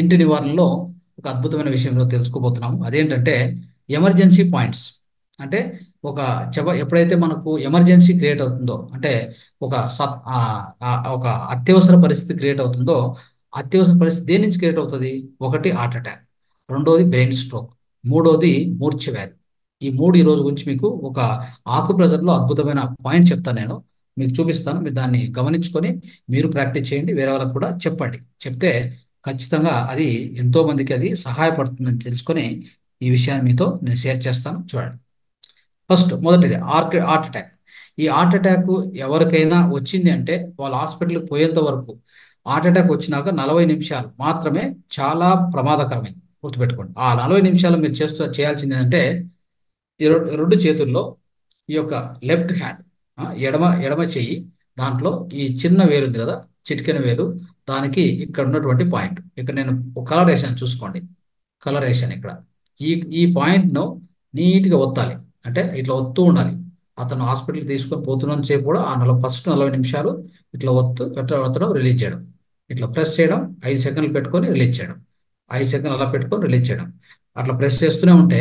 ఇంటి నివారణలో ఒక అద్భుతమైన విషయంలో తెలుసుకోబోతున్నాము. అదేంటంటే ఎమర్జెన్సీ పాయింట్స్. అంటే ఒక ఎప్పుడైతే మనకు ఎమర్జెన్సీ క్రియేట్ అవుతుందో, అంటే ఒక అత్యవసర పరిస్థితి క్రియేట్ అవుతుందో, అత్యవసర పరిస్థితి దేని నుంచి క్రియేట్ అవుతుంది? ఒకటి హార్ట్ అటాక్, రెండోది బ్రెయిన్ స్ట్రోక్, మూడోది మూర్ఛ వ్యాధి. ఈ మూడు ఈ రోజు గురించి మీకు ఒక ఆకుప్రెజర్లో అద్భుతమైన పాయింట్ చెప్తాను. నేను మీకు చూపిస్తాను. మీరు దాన్ని గమనించుకొని మీరు ప్రాక్టీస్ చేయండి, వేరే వాళ్ళకు కూడా చెప్పండి. చెప్తే ఖచ్చితంగా అది ఎంతో మందికి అది సహాయపడుతుందని తెలుసుకొని ఈ విషయాన్ని మీతో నేను షేర్ చేస్తాను. చూడండి. ఫస్ట్ మొదటిది హార్ట్ అటాక్. ఈ హార్ట్ అటాక్ ఎవరికైనా వచ్చింది అంటే వాళ్ళు హాస్పిటల్కి పోయేంత వరకు, హార్ట్ అటాక్ వచ్చినాక 40 నిమిషాలు మాత్రమే చాలా ప్రమాదకరమైంది. గుర్తుపెట్టుకోండి. ఆ 40 నిమిషాలు మీరు చేయాల్సింది ఏంటంటే రెండు చేతుల్లో ఈ యొక్క లెఫ్ట్ హ్యాండ్, ఎడమ ఎడమ చెయ్యి, దాంట్లో ఈ చిన్న వేలు ఉంది కదా, చిటికెన వేలు, దానికి ఇక్కడ ఉన్నటువంటి పాయింట్, ఇక్కడ నేను ఒక కలర్ వేసాను చూసుకోండి. కలర్ వేసాను ఇక్కడ. ఈ ఈ పాయింట్ను నీట్గా ఒత్తాలి. అంటే ఇట్లా ఒత్తూ ఉండాలి. అతను హాస్పిటల్కి తీసుకొని పోతున్నంత సేపు కూడా ఆ ఫస్ట్ 40 నిమిషాలు ఇట్లా ఒత్తడం, రిలీజ్ చేయడం, ఇట్లా ప్రెస్ చేయడం, 5 సెకండ్లు పెట్టుకొని రిలీజ్ చేయడం, 5 సెకండ్లు అలా పెట్టుకొని రిలీజ్ చేయడం. అట్లా ప్రెస్ చేస్తూనే ఉంటే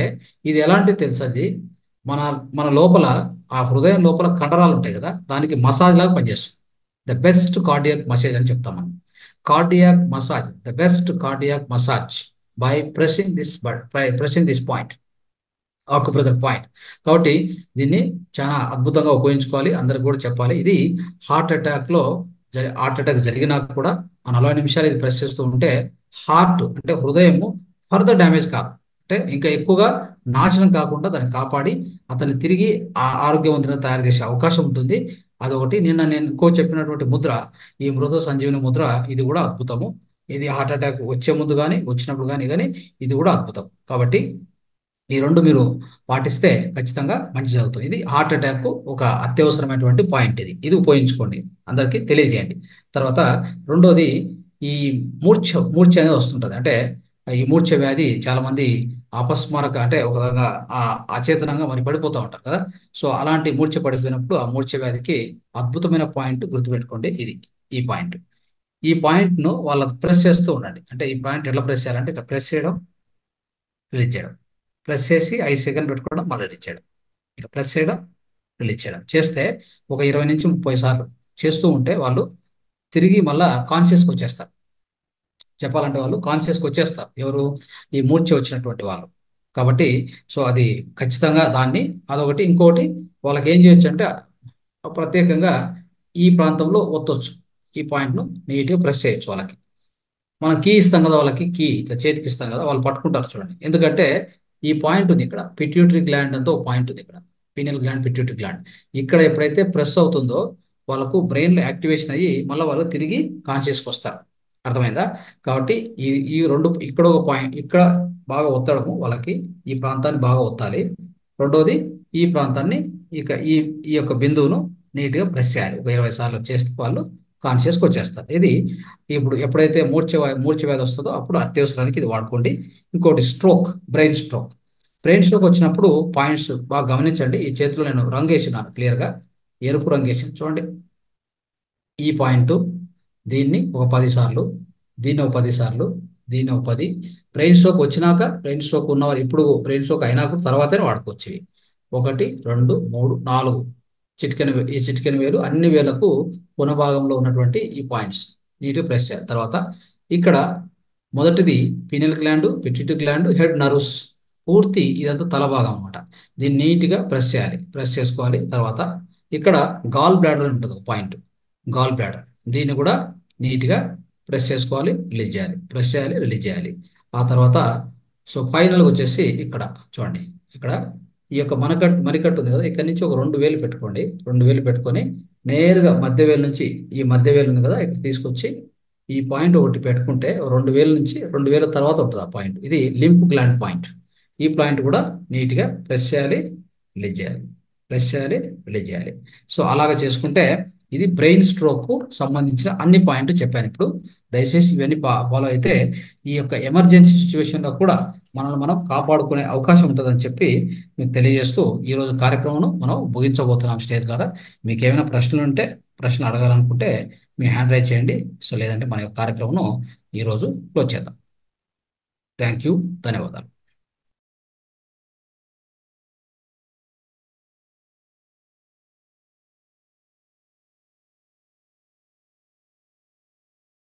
ఇది ఎలాంటి తెలుసు, అది మన మన లోపల, ఆ హృదయం లోపల కండరాలు ఉంటాయి కదా, దానికి మసాజ్ లాగా పనిచేస్తుంది. ద బెస్ట్ కార్డియాక్ మసాజ్ అని చెప్తాం మనం. Cardiac massage, the best cardiac massage by pressing this point, acupressure point. కాబట్టి దీన్ని చాలా అద్భుతంగా ఉపయోగించుకోవాలి. అందరికి కూడా చెప్పాలి. ఇది హార్ట్ అటాక్ జరిగినాక కూడా ఆ 40 నిమిషాలు ఇది ప్రెస్ చేస్తూ ఉంటే హార్ట్ అంటే హృదయము ఫర్దర్ డ్యామేజ్ కాదు, అంటే ఇంకా ఎక్కువగా నాశనం కాకుండా దాన్ని కాపాడి అతన్ని తిరిగి ఆరోగ్యవంతంగా తయారు చేసే అవకాశం ఉంటుంది. అదొకటి. నిన్న నేను చెప్పినటువంటి ముద్ర, ఈ మృత సంజీవని ముద్ర, ఇది కూడా అద్భుతము. ఇది హార్ట్ అటాక్ వచ్చే ముందు కానీ వచ్చినప్పుడు కానీ ఇది కూడా అద్భుతం. కాబట్టి ఈ రెండు మీరు పాటిస్తే ఖచ్చితంగా మంచి జరుగుతుంది. ఇది హార్ట్ అటాక్ ఒక అత్యవసరమైనటువంటి పాయింట్. ఇది ఉపయోగించుకోండి, అందరికీ తెలియజేయండి. తర్వాత రెండోది, ఈ మూర్ఛ అనేది వస్తుంటుంది. అంటే ఈ మూర్ఛ వ్యాధి చాలా మంది అపస్మారక, అంటే ఒక విధంగా అచేతనంగా మరి పడిపోతూ ఉంటారు కదా. సో అలాంటి మూర్ఛ పడిపోయినప్పుడు ఆ మూర్ఛ వ్యాధికి అద్భుతమైన పాయింట్ గుర్తుపెట్టుకోండి. ఈ పాయింట్. ఈ పాయింట్ను వాళ్ళకి ప్రెస్ చేస్తూ ఉండండి. అంటే ఈ పాయింట్ ఎట్లా ప్రెస్ చేయాలంటే ఇట్లా ప్రెస్ చేయడం, రిలీజ్ చేయడం, ప్రెస్ చేసి 5 సెకండ్ పెట్టుకోవడం, మళ్ళీ రిలీజ్ చేయడం, ఇట్లా ప్రెస్ చేయడం, రిలీజ్ చేయడం చేస్తే ఒక 20 నుంచి 30 సార్లు చేస్తూ ఉంటే వాళ్ళు తిరిగి మళ్ళా కాన్షియస్కి వచ్చేస్తారు. చెప్పాలంటే వాళ్ళు కాన్షియస్కి వచ్చేస్తారు. ఎవరు? ఈ మూర్ఛ వచ్చినటువంటి వాళ్ళు. కాబట్టి సో అది ఖచ్చితంగా దాన్ని, అదొకటి. ఇంకొకటి, వాళ్ళకి ఏం చేయొచ్చు అంటే ప్రత్యేకంగా ఈ ప్రాంతంలో ఒత్తొచ్చు. ఈ పాయింట్ను నీట్గా ప్రెస్ చేయొచ్చు. వాళ్ళకి మనం కీ ఇస్తాం కదా, వాళ్ళకి కీ ఇట్లా చేతికి ఇస్తాం కదా, వాళ్ళు పట్టుకుంటారు చూడండి. ఎందుకంటే ఈ పాయింట్ ఉంది ఇక్కడ, పిట్యూటరీ గ్లాండ్ అంతా ఒక పాయింట్ ఉంది ఇక్కడ, పీనియల్ గ్లాండ్, పిట్యూటరీ గ్లాండ్. ఇక్కడ ఎప్పుడైతే ప్రెస్ అవుతుందో వాళ్ళకు బ్రెయిన్లో యాక్టివేషన్ అయ్యి మళ్ళీ వాళ్ళు తిరిగి కాన్షియస్కి వస్తారు. అర్థమైందా? కాబట్టి ఈ రెండు, ఇక్కడ ఒక పాయింట్, ఇక్కడ బాగా ఒత్తడము, వాళ్ళకి ఈ ప్రాంతాన్ని బాగా ఒత్తాలి. రెండోది, ఈ ప్రాంతాన్ని, ఇక ఈ ఈ యొక్క బిందువును నీట్గా ప్రెస్ చేయాలి. ఒక 20 సార్లు చేస్తే వాళ్ళు కాన్షియస్కి వచ్చేస్తారు. ఇది ఇప్పుడు ఎప్పుడైతే మూర్ఛ వ్యాధి వస్తుందో అప్పుడు అత్యవసరానికి ఇది వాడుకోండి. ఇంకోటి stroke, brain stroke. Brain stroke వచ్చినప్పుడు పాయింట్స్ బాగా గమనించండి. ఈ చేతిలో నేను రంగు వేసినాను, క్లియర్గా ఎరుపు రంగు వేసాను చూడండి. ఈ పాయింట్, దీన్ని ఒక 10 సార్లు, దీన్ని ఒక 10 సార్లు, దీన్ని ఒక 10. బ్రెయిన్ స్ట్రోక్ వచ్చినాక, బ్రెయిన్ స్ట్రోక్ ఉన్నవారు ఇప్పుడు బ్రెయిన్ స్ట్రోక్ అయినాక తర్వాతనే వాడుకోవచ్చు ఇవి. 1 2 3 4 ఈ చిటికెన వేలు అన్ని వేలకు పునభాగంలో ఉన్నటువంటి ఈ పాయింట్స్ నీట్గా ప్రెస్ చేయాలి. తర్వాత ఇక్కడ మొదటిది pineal gland, pituitary gland, head nerves, పూర్తి ఇదంతా తల భాగం అనమాట. దీన్ని నీట్గా ప్రెస్ చేయాలి, ప్రెస్ చేసుకోవాలి. తర్వాత ఇక్కడ గాల్ బ్లాడర్ అని ఉంటుంది ఒక పాయింట్, గాల్ బ్లాడర్. దీన్ని కూడా నీట్గా ప్రెస్ చేసుకోవాలి, రిలీజ్ చేయాలి, ప్రెస్ చేయాలి, రిలీజ్ చేయాలి. ఆ తర్వాత సో ఫైనల్గా వచ్చేసి ఇక్కడ చూడండి, ఇక్కడ ఈ యొక్క మణికట్టు ఉంది కదా, ఇక్కడ నుంచి ఒక 2 వేలు పెట్టుకోండి. 2 వేలు పెట్టుకొని నేరుగా మధ్య వేలు నుంచి, ఈ మధ్య వేలు ఉంది కదా, ఇక్కడ తీసుకొచ్చి ఈ పాయింట్ ఒకటి పెట్టుకుంటే 2 వేల నుంచి 2 వేల తర్వాత ఉంటుంది ఆ పాయింట్. ఇది లింప్ గ్లాండ్ పాయింట్. ఈ పాయింట్ కూడా నీట్గా ప్రెస్ చేయాలి, రిలీజ్ చేయాలి, ప్రెస్ చేయాలి, రిలీజ్ చేయాలి. సో అలాగ చేసుకుంటే ఇది బ్రెయిన్ స్ట్రోక్ సంబంధించిన అన్ని పాయింట్లు చెప్పాను. ఇప్పుడు దయచేసి ఇవన్నీ ఫాలో అయితే ఈ యొక్క ఎమర్జెన్సీ సిచ్యువేషన్లో కూడా మనల్ని మనం కాపాడుకునే అవకాశం ఉంటుందని చెప్పి మీకు తెలియజేస్తూ ఈరోజు కార్యక్రమం మనం ముగించబోతున్నాం స్టేజ్ ద్వారా. మీకు ఏమైనా ప్రశ్నలు ఉంటే, ప్రశ్నలు అడగాలనుకుంటే మీ హ్యాండ్ రైజ్ చేయండి. సో లేదంటే మన యొక్క కార్యక్రమం ఈరోజు క్లోజ్ చేద్దాం. Thank you. ధన్యవాదాలు.